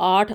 8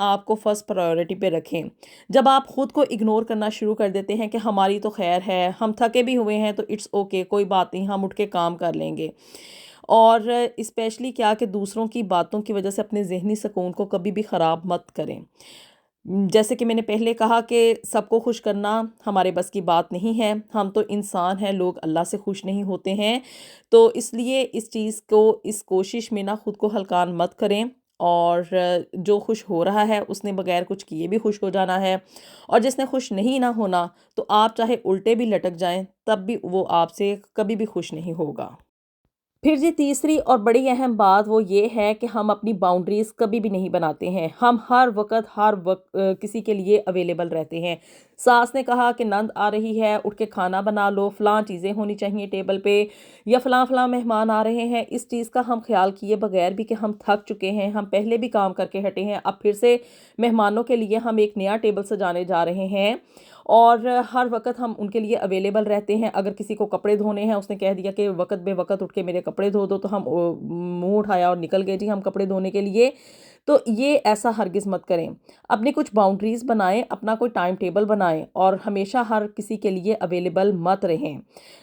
آپ کو first priority پہ رکھیں۔ جب آپ خود کو اگنور کرنا شروع کر دیتے ہیں کہ ہماری تو خیر ہے، ہم تھکے بھی ہوئے ہیں تو اٹس اوکے، کوئی بات نہیں، ہم اٹھ کے کام کر لیں گے، اور اسپیشلی کیا کہ دوسروں کی باتوں کی وجہ سے اپنے ذہنی سکون کو کبھی بھی خراب مت کریں۔ جیسے کہ میں نے پہلے کہا کہ سب کو خوش کرنا ہمارے بس کی بات نہیں ہے، ہم تو انسان ہیں، لوگ اللہ سے خوش نہیں ہوتے ہیں، تو اس لیے اس چیز کو، اس کوشش میں نہ خود کو ہلکان مت کریں، اور جو خوش ہو رہا ہے اس نے بغیر کچھ کیے بھی خوش ہو جانا ہے، اور جس نے خوش نہیں نہ ہونا تو آپ چاہے الٹے بھی لٹک جائیں تب بھی وہ آپ سے کبھی بھی خوش نہیں ہوگا۔ پھر جی تیسری اور بڑی اہم بات وہ یہ ہے کہ ہم اپنی باؤنڈریز کبھی بھی نہیں بناتے ہیں، ہم ہر وقت کسی کے لیے اویلیبل رہتے ہیں۔ ساس نے کہا کہ نند آ رہی ہے، اٹھ کے کھانا بنا لو، فلاں چیزیں ہونی چاہیے ٹیبل پہ، یا فلاں فلاں مہمان آ رہے ہیں، اس چیز کا ہم خیال کیے بغیر بھی کہ ہم تھک چکے ہیں، ہم پہلے بھی کام کر کے ہٹے ہیں، اب پھر سے مہمانوں کے لیے ہم ایک نیا ٹیبل سجانے جا رہے ہیں، اور ہر وقت ہم ان کے لیے اویلیبل رہتے ہیں۔ اگر کسی کو کپڑے دھونے ہیں، اس نے کہہ دیا کہ وقت بے وقت اٹھ کے میرے کپڑے دھو دو، تو ہم منہ اٹھایا اور نکل گئے جی ہم کپڑے دھونے کے لیے، تو یہ ایسا ہرگز مت کریں۔ اپنی کچھ باؤنڈریز بنائیں، اپنا کوئی ٹائم ٹیبل بنائیں، اور ہمیشہ ہر کسی کے لیے اویلیبل مت رہیں۔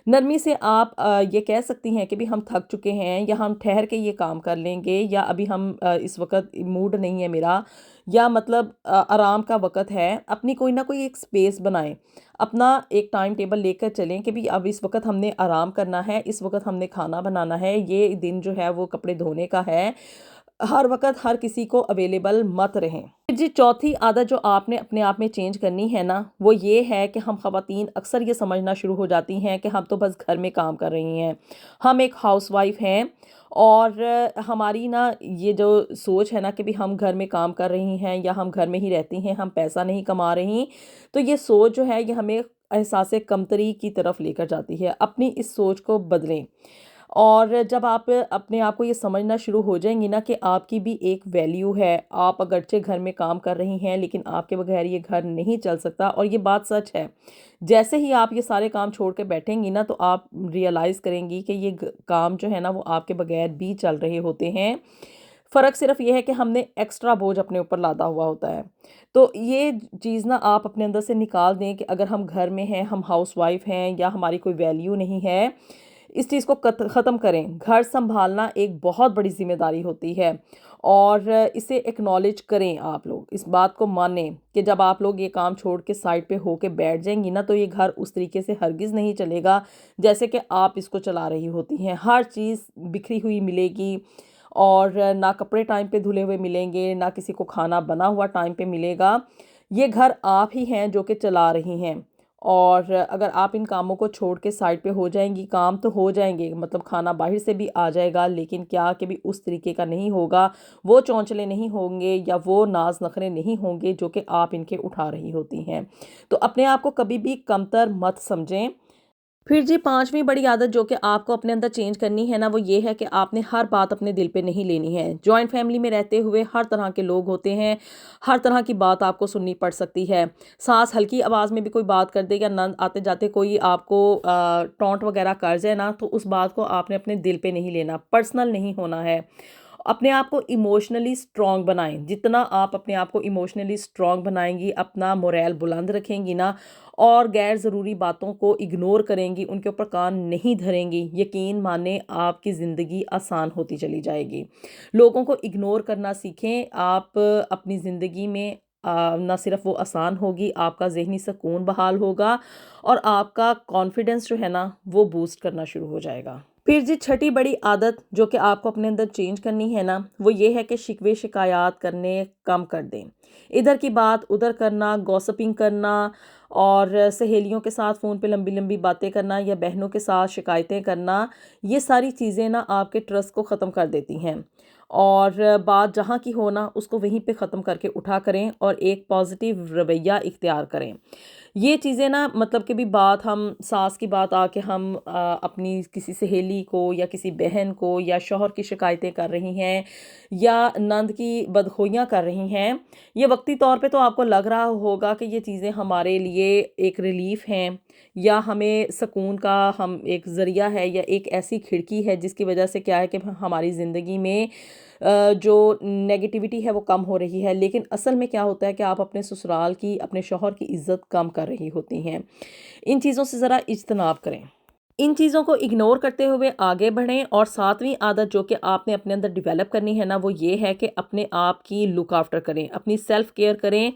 نرمی سے آپ یہ کہہ سکتی ہیں کہ بھی ہم تھک چکے ہیں، یا ہم ٹھہر کے یہ کام کر لیں گے، یا ابھی ہم اس وقت موڈ نہیں ہے میرا، یا مطلب آرام کا وقت ہے۔ اپنی کوئی نہ کوئی ایک سپیس بنائیں، اپنا ایک ٹائم ٹیبل لے کر چلیں کہ بھی اب اس وقت ہم نے آرام کرنا ہے، اس وقت ہم نے کھانا بنانا ہے، یہ دن جو ہے وہ کپڑے دھونے کا ہے۔ ہر وقت ہر کسی کو اویلیبل مت رہیں۔ جی چوتھی عادت جو آپ نے اپنے آپ میں چینج کرنی ہے نا، وہ یہ ہے کہ ہم خواتین اکثر یہ سمجھنا شروع ہو جاتی ہیں کہ ہم تو بس گھر میں کام کر رہی ہیں، ہم ایک ہاؤس وائف ہیں، اور ہماری نا یہ جو سوچ ہے نا کہ بھی ہم گھر میں کام کر رہی ہیں یا ہم گھر میں ہی رہتی ہیں، ہم پیسہ نہیں کما رہی، تو یہ سوچ جو ہے یہ ہمیں احساس کمتری کی طرف لے کر جاتی ہے۔ اپنی اس سوچ کو بدلیں، اور جب آپ اپنے آپ کو یہ سمجھنا شروع ہو جائیں گی نا کہ آپ کی بھی ایک ویلیو ہے، آپ اگرچہ گھر میں کام کر رہی ہیں لیکن آپ کے بغیر یہ گھر نہیں چل سکتا، اور یہ بات سچ ہے۔ جیسے ہی آپ یہ سارے کام چھوڑ کے بیٹھیں گی نا تو آپ ریئلائز کریں گی کہ یہ کام جو ہے نا وہ آپ کے بغیر بھی چل رہے ہوتے ہیں، فرق صرف یہ ہے کہ ہم نے ایکسٹرا بوجھ اپنے اوپر لادا ہوا ہوتا ہے۔ تو یہ چیز نا آپ اپنے اندر سے نکال دیں کہ اگر ہم گھر میں ہیں، ہم ہاؤس وائف ہیں، یا ہماری کوئی ویلیو نہیں ہے، اس چیز کو ختم کریں۔ گھر سنبھالنا ایک بہت بڑی ذمہ داری ہوتی ہے، اور اسے ایکنالج کریں، آپ لوگ اس بات کو مانیں کہ جب آپ لوگ یہ کام چھوڑ کے سائڈ پہ ہو کے بیٹھ جائیں گی نا تو یہ گھر اس طریقے سے ہرگز نہیں چلے گا جیسے کہ آپ اس کو چلا رہی ہوتی ہیں۔ ہر چیز بکھری ہوئی ملے گی، اور نہ کپڑے ٹائم پہ دھلے ہوئے ملیں گے، نہ کسی کو کھانا بنا ہوا ٹائم پہ ملے گا۔ یہ گھر آپ ہی ہیں جو کہ چلا رہی ہیں، اور اگر آپ ان کاموں کو چھوڑ کے سائڈ پہ ہو جائیں گی، کام تو ہو جائیں گے، مطلب کھانا باہر سے بھی آ جائے گا، لیکن کیا کہ بھی اس طریقے کا نہیں ہوگا، وہ چونچلے نہیں ہوں گے، یا وہ ناز نخرے نہیں ہوں گے جو کہ آپ ان کے اٹھا رہی ہوتی ہیں۔ تو اپنے آپ کو کبھی بھی کمتر مت سمجھیں۔ پھر جی پانچویں بڑی عادت جو کہ آپ کو اپنے اندر چینج کرنی ہے نا، وہ یہ ہے کہ آپ نے ہر بات اپنے دل پہ نہیں لینی ہے۔ جوائنٹ فیملی میں رہتے ہوئے ہر طرح کے لوگ ہوتے ہیں، ہر طرح کی بات آپ کو سننی پڑ سکتی ہے۔ ساس ہلکی آواز میں بھی کوئی بات کر دے، یا نند آتے جاتے کوئی آپ کو ٹونٹ وغیرہ کر جائے نا، تو اس بات کو آپ نے اپنے دل پہ نہیں لینا، پرسنل نہیں ہونا ہے۔ اپنے آپ کو ایموشنلی سٹرونگ بنائیں، جتنا آپ اپنے آپ کو ایموشنلی سٹرونگ بنائیں گی، اپنا موریل بلند رکھیں گی نا، اور غیر ضروری باتوں کو اگنور کریں گی، ان کے اوپر کان نہیں دھریں گی، یقین مانیں آپ کی زندگی آسان ہوتی چلی جائے گی۔ لوگوں کو اگنور کرنا سیکھیں، آپ اپنی زندگی میں نہ صرف وہ آسان ہوگی، آپ کا ذہنی سکون بحال ہوگا، اور آپ کا کانفیڈنس جو ہے نا وہ بوسٹ کرنا شروع ہو جائے گا۔ پھر جی چھٹی بڑی عادت جو کہ آپ کو اپنے اندر چینج کرنی ہے نا، وہ یہ ہے کہ شکوے شکایات کرنے کم کر دیں۔ ادھر کی بات ادھر کرنا، گوسپنگ کرنا، اور سہیلیوں کے ساتھ فون پہ لمبی لمبی باتیں کرنا، یا بہنوں کے ساتھ شکایتیں کرنا، یہ ساری چیزیں نا آپ کے ٹرسٹ کو ختم کر دیتی ہیں، اور بات جہاں کی ہونا اس کو وہیں پہ ختم کر کے اٹھا کریں، اور ایک پازیٹیو رویہ اختیار کریں۔ یہ چیزیں نا مطلب کہ بھی بات ہم ساس کی بات آ کے ہم اپنی کسی سہیلی کو یا کسی بہن کو یا شوہر کی شکایتیں کر رہی ہیں، یا نند کی بدخوئیاں کر رہی ہیں، یہ وقتی طور پہ تو آپ کو لگ رہا ہوگا کہ یہ چیزیں ہمارے لیے ایک ریلیف ہیں یا ہمیں سکون کا ہم ایک ذریعہ ہے یا ایک ایسی کھڑکی ہے جس کی وجہ سے کیا ہے کہ ہماری زندگی میں جو نیگیٹیوٹی ہے وہ کم ہو رہی ہے، لیکن اصل میں کیا ہوتا ہے کہ آپ اپنے سسرال کی، اپنے شوہر کی عزت کم کر رہی ہوتی ہیں۔ ان چیزوں سے ذرا اجتناب کریں، ان چیزوں کو اگنور کرتے ہوئے آگے بڑھیں، اور ساتویں عادت جو کہ آپ نے اپنے اندر ڈیولپ کرنی ہے نا، وہ یہ ہے کہ اپنے آپ کی لک آفٹر کریں، اپنی سیلف کیئر کریں،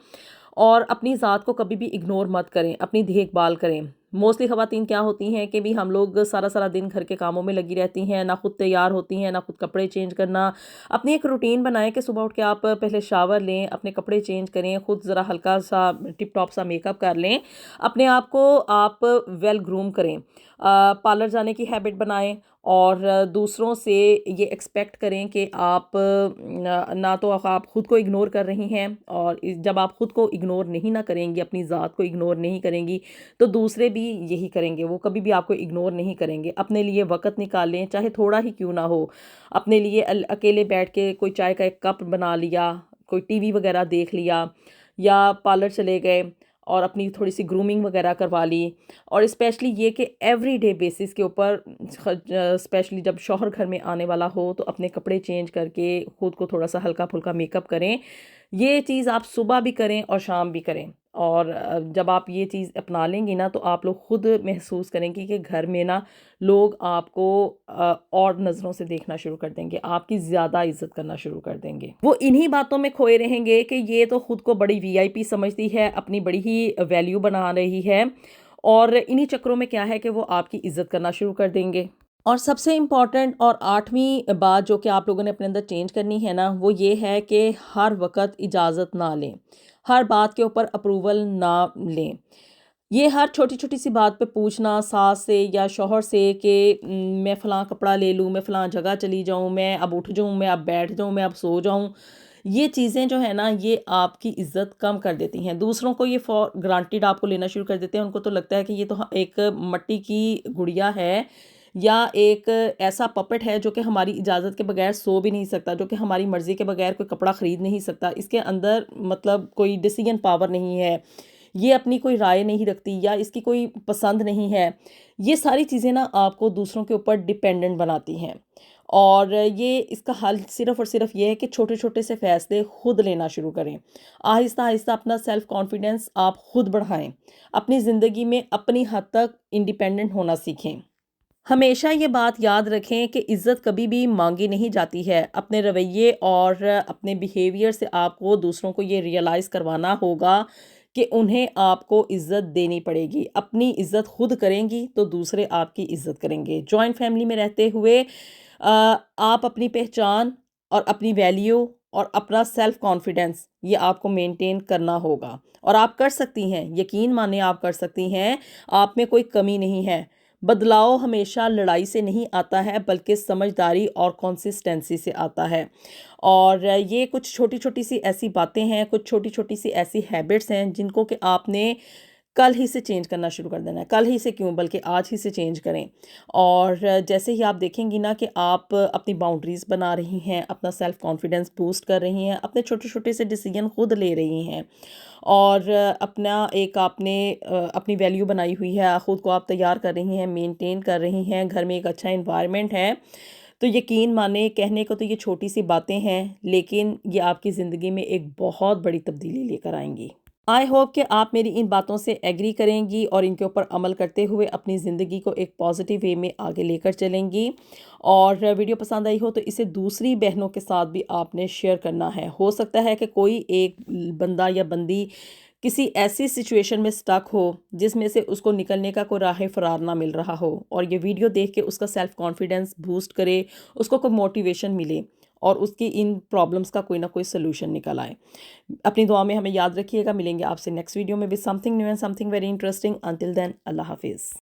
اور اپنی ذات کو کبھی بھی اگنور مت کریں، اپنی دیکھ بھال کریں۔ موسٹلی خواتین کیا ہوتی ہیں کہ بھی ہم لوگ سارا سارا دن گھر کے کاموں میں لگی رہتی ہیں، نہ خود تیار ہوتی ہیں، نہ خود کپڑے چینج کرنا۔ اپنی ایک روٹین بنائیں کہ صبح اٹھ کے آپ پہلے شاور لیں، اپنے کپڑے چینج کریں، خود ذرا ہلکا سا ٹپ ٹاپ سا میک اپ کر لیں، اپنے آپ کو آپ ویل گروم کریں، پارلر جانے کی ہیبٹ بنائیں، اور دوسروں سے یہ ایکسپیکٹ کریں کہ آپ نہ تو آپ خود کو اگنور کر رہی ہیں، اور جب آپ خود کو اگنور نہیں نہ کریں گی، اپنی ذات کو اگنور نہیں کریں گی، تو دوسرے بھی یہی کریں گے، وہ کبھی بھی آپ کو اگنور نہیں کریں گے۔ اپنے لیے وقت نکالیں، چاہے تھوڑا ہی کیوں نہ ہو، اپنے لیے اکیلے بیٹھ کے کوئی چائے کا ایک کپ بنا لیا، کوئی ٹی وی وغیرہ دیکھ لیا، یا پارلر چلے گئے اور اپنی تھوڑی سی گرومنگ وغیرہ کروا لی۔ اور اسپیشلی یہ کہ ایوری ڈے بیسس کے اوپر، اسپیشلی جب شوہر گھر میں آنے والا ہو تو اپنے کپڑے چینج کر کے خود کو تھوڑا سا ہلکا پھلکا میک اپ کریں۔ یہ چیز آپ صبح بھی کریں اور شام بھی کریں، اور جب آپ یہ چیز اپنا لیں گی نا تو آپ لوگ خود محسوس کریں گی کہ گھر میں نا لوگ آپ کو اور نظروں سے دیکھنا شروع کر دیں گے، آپ کی زیادہ عزت کرنا شروع کر دیں گے۔ وہ انہی باتوں میں کھوئے رہیں گے کہ یہ تو خود کو بڑی وی آئی پی سمجھتی ہے، اپنی بڑی ہی ویلیو بنا رہی ہے، اور انہی چکروں میں کیا ہے کہ وہ آپ کی عزت کرنا شروع کر دیں گے۔ اور سب سے امپورٹنٹ اور 8ویں بات جو کہ آپ لوگوں نے اپنے اندر چینج کرنی ہے نا، وہ یہ ہے کہ ہر وقت اجازت نہ لیں، ہر بات کے اوپر اپروول نہ لیں۔ یہ ہر چھوٹی چھوٹی سی بات پہ پوچھنا ساس سے یا شوہر سے کہ میں فلاں کپڑا لے لوں، میں فلاں جگہ چلی جاؤں، میں اب اٹھ جاؤں، میں اب بیٹھ جاؤں، میں اب سو جاؤں، یہ چیزیں جو ہے نا یہ آپ کی عزت کم کر دیتی ہیں۔ دوسروں کو یہ فار گرانٹیڈ آپ کو لینا شروع کر دیتے ہیں، ان کو تو لگتا ہے کہ یہ تو ایک مٹی کی گڑیا ہے، یا ایک ایسا پپٹ ہے جو کہ ہماری اجازت کے بغیر سو بھی نہیں سکتا، جو کہ ہماری مرضی کے بغیر کوئی کپڑا خرید نہیں سکتا، اس کے اندر مطلب کوئی ڈیسیژن پاور نہیں ہے، یہ اپنی کوئی رائے نہیں رکھتی، یا اس کی کوئی پسند نہیں ہے۔ یہ ساری چیزیں نا آپ کو دوسروں کے اوپر ڈیپینڈنٹ بناتی ہیں، اور یہ اس کا حل صرف اور صرف یہ ہے کہ چھوٹے چھوٹے سے فیصلے خود لینا شروع کریں، آہستہ آہستہ اپنا سیلف کانفیڈنس آپ خود بڑھائیں، اپنی زندگی میں اپنی حد تک انڈیپینڈنٹ ہونا سیکھیں۔ ہمیشہ یہ بات یاد رکھیں کہ عزت کبھی بھی مانگی نہیں جاتی ہے، اپنے رویے اور اپنے بیہیویئر سے آپ کو دوسروں کو یہ ریئلائز کروانا ہوگا کہ انہیں آپ کو عزت دینی پڑے گی۔ اپنی عزت خود کریں گی تو دوسرے آپ کی عزت کریں گے۔ جوائنٹ فیملی میں رہتے ہوئے آپ اپنی پہچان اور اپنی ویلیو اور اپنا سیلف کانفیڈنس یہ آپ کو مینٹین کرنا ہوگا، اور آپ کر سکتی ہیں، یقین مانیں آپ کر سکتی ہیں، آپ میں کوئی کمی نہیں ہے۔ بدلاؤ ہمیشہ لڑائی سے نہیں آتا ہے، بلکہ سمجھداری اور کنسسٹنسی سے آتا ہے۔ اور یہ کچھ چھوٹی چھوٹی سی ایسی باتیں ہیں، کچھ چھوٹی چھوٹی سی ایسی ہیبٹس ہیں جن کو کہ آپ نے کل ہی سے چینج کرنا شروع کر دینا ہے۔ کل ہی سے کیوں، بلکہ آج ہی سے چینج کریں۔ اور جیسے ہی آپ دیکھیں گی نا کہ آپ اپنی باؤنڈریز بنا رہی ہیں، اپنا سیلف کانفیڈنس بوسٹ کر رہی ہیں، اپنے چھوٹے چھوٹے سے ڈیسیجن خود لے رہی ہیں، اور اپنا ایک آپ نے اپنی ویلیو بنائی ہوئی ہے، خود کو آپ تیار کر رہی ہیں، مینٹین کر رہی ہیں، گھر میں ایک اچھا انوائرمنٹ ہے، تو یقین مانیں، کہنے کو تو یہ چھوٹی سی باتیں ہیں، لیکن یہ آپ کی زندگی میں ایک بہت بڑی تبدیلی لے کر آئیں گی۔ آئی ہوپ کہ آپ میری ان باتوں سے ایگری کریں گی اور ان کے اوپر عمل کرتے ہوئے اپنی زندگی کو ایک پازیٹیو وے میں آگے لے کر چلیں گی، اور ویڈیو پسند آئی ہو تو اسے دوسری بہنوں کے ساتھ بھی آپ نے شیئر کرنا ہے۔ ہو سکتا ہے کہ کوئی ایک بندہ یا بندی کسی ایسی سچویشن میں سٹک ہو جس میں سے اس کو نکلنے کا کوئی راہ فرار نہ مل رہا ہو، اور یہ ویڈیو دیکھ کے اس کا سیلف کانفیڈنس بوسٹ کرے، اس کو کوئی موٹیویشن ملے، اور اس کی ان پرابلمس کا کوئی نہ کوئی سلوشن نکل آئے۔ اپنی دعا میں ہمیں یاد رکھیے گا۔ ملیں گے آپ سے نیکسٹ ویڈیو میں with something new and something very interesting. Until then, اللہ حافظ۔